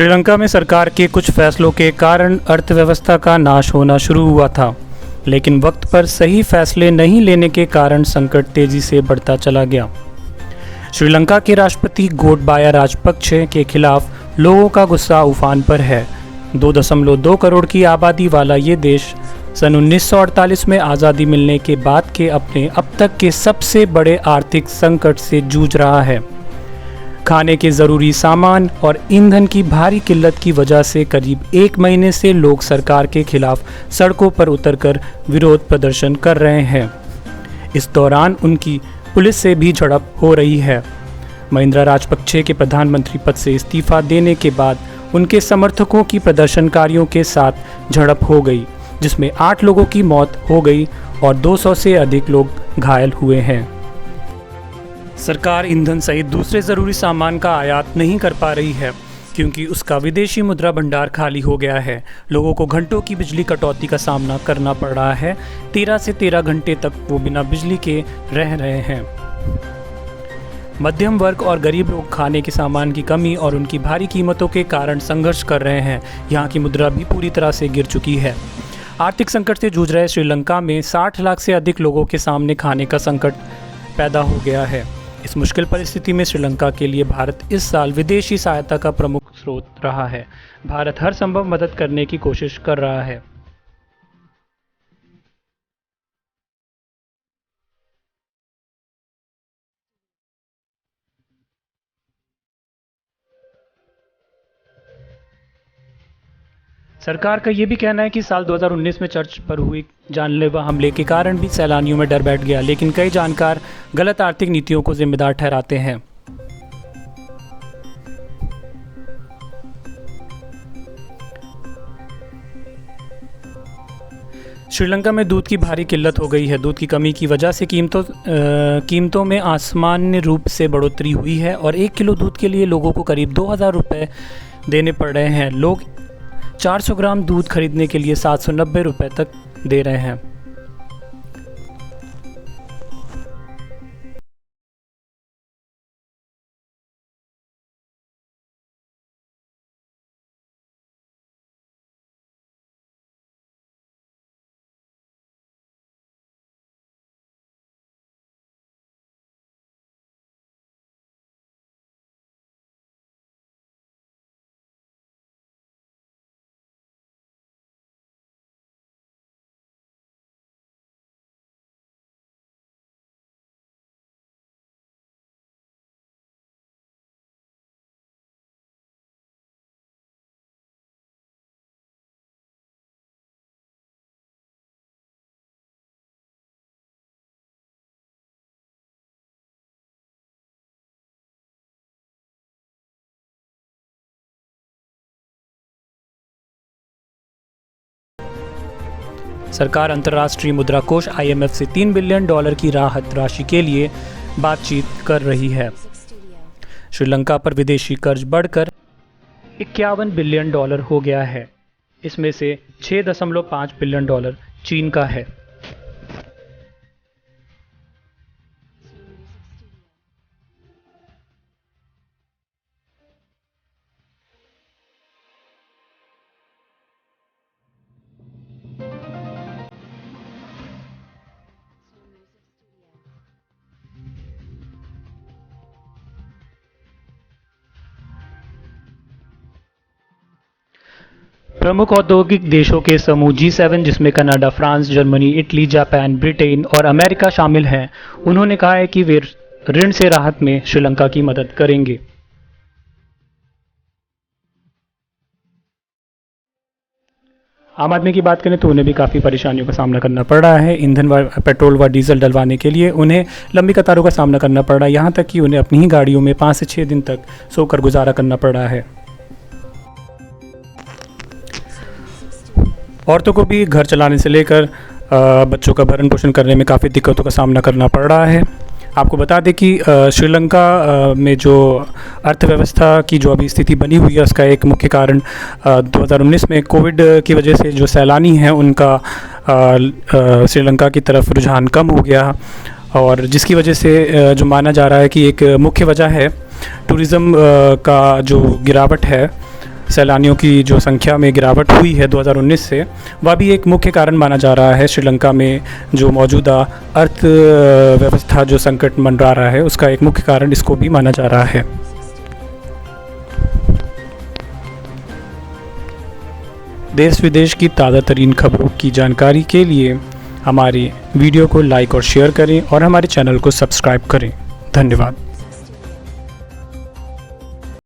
श्रीलंका में सरकार के कुछ फैसलों के कारण अर्थव्यवस्था का नाश होना शुरू हुआ था, लेकिन वक्त पर सही फैसले नहीं लेने के कारण संकट तेजी से बढ़ता चला गया। श्रीलंका के राष्ट्रपति गोटबाया राजपक्षे के खिलाफ लोगों का गुस्सा उफान पर है। 2.2 करोड़ की आबादी वाला ये देश सन 1948 में आज़ादी मिलने के बाद के अपने अब तक के सबसे बड़े आर्थिक संकट से जूझ रहा है। खाने के ज़रूरी सामान और ईंधन की भारी किल्लत की वजह से करीब 1 महीने से लोग सरकार के खिलाफ सड़कों पर उतरकर विरोध प्रदर्शन कर रहे हैं। इस दौरान उनकी पुलिस से भी झड़प हो रही है। महिंद्रा राजपक्षे के प्रधानमंत्री पद से इस्तीफा देने के बाद उनके समर्थकों की प्रदर्शनकारियों के साथ झड़प हो गई, जिसमें 8 लोगों की मौत हो गई और 200 से अधिक लोग घायल हुए हैं। सरकार ईंधन सहित दूसरे ज़रूरी सामान का आयात नहीं कर पा रही है क्योंकि उसका विदेशी मुद्रा भंडार खाली हो गया है। लोगों को घंटों की बिजली कटौती का सामना करना पड़ रहा है। 13 से 13 घंटे तक वो बिना बिजली के रह रहे हैं। मध्यम वर्ग और गरीब लोग खाने के सामान की कमी और उनकी भारी कीमतों के कारण संघर्ष कर रहे हैं। यहाँ की मुद्रा भी पूरी तरह से गिर चुकी है। आर्थिक संकट से जूझ रहे श्रीलंका में 60 लाख से अधिक लोगों के सामने खाने का संकट पैदा हो गया है। इस मुश्किल परिस्थिति में श्रीलंका के लिए भारत इस साल विदेशी सहायता का प्रमुख स्रोत रहा है। भारत हर संभव मदद करने की कोशिश कर रहा है। सरकार का ये भी कहना है कि साल 2019 में चर्च पर हुई जानलेवा हमले के कारण भी सैलानियों में डर बैठ गया, लेकिन कई जानकार गलत आर्थिक नीतियों को जिम्मेदार ठहराते हैं। श्रीलंका में दूध की भारी किल्लत हो गई है। दूध की कमी की वजह से कीमतों में आसमान्य रूप से बढ़ोतरी हुई है और 1 किलो दूध के लिए लोगों को करीब 2000 रुपये देने पड़ रहे हैं। लोग 400 ग्राम दूध खरीदने के लिए 790 रुपये तक दे रहे हैं। सरकार अंतर्राष्ट्रीय मुद्रा कोष IMF से $3 बिलियन की राहत राशि के लिए बातचीत कर रही है। श्रीलंका पर विदेशी कर्ज बढ़कर $51 बिलियन हो गया है। इसमें से $6.5 बिलियन चीन का है। प्रमुख औद्योगिक देशों के समूह G7, जिसमें Canada, France, Germany, Italy, Japan, Britain और अमेरिका शामिल हैं, उन्होंने कहा है कि वे ऋण से राहत में श्रीलंका की मदद करेंगे। आम आदमी की बात करें तो उन्हें भी काफ़ी परेशानियों का सामना करना पड़ रहा है। ईंधन व पेट्रोल व डीजल डलवाने के लिए उन्हें लंबी कतारों का सामना करना पड़ रहा है। यहाँ तक कि उन्हें अपनी ही गाड़ियों में 5 से 6 दिन तक सोकर गुजारा करना पड़ रहा है। औरतों को भी घर चलाने से लेकर बच्चों का भरण पोषण करने में काफ़ी दिक्कतों का सामना करना पड़ रहा है। आपको बता दें कि श्रीलंका में जो अर्थव्यवस्था की जो अभी स्थिति बनी हुई है, उसका एक मुख्य कारण 2019 में कोविड की वजह से जो सैलानी हैं उनका श्रीलंका की तरफ रुझान कम हो गया, और जिसकी वजह से जो माना जा रहा है कि एक मुख्य वजह है टूरिज़्म का जो गिरावट है। सैलानियों की जो संख्या में गिरावट हुई है 2019 से, वह भी एक मुख्य कारण माना जा रहा है। श्रीलंका में जो मौजूदा अर्थव्यवस्था जो संकट मंडरा रहा है, उसका एक मुख्य कारण इसको भी माना जा रहा है। देश विदेश की ताज़ा तरीन खबरों की जानकारी के लिए हमारी वीडियो को लाइक और शेयर करें और हमारे चैनल को सब्सक्राइब करें। धन्यवाद।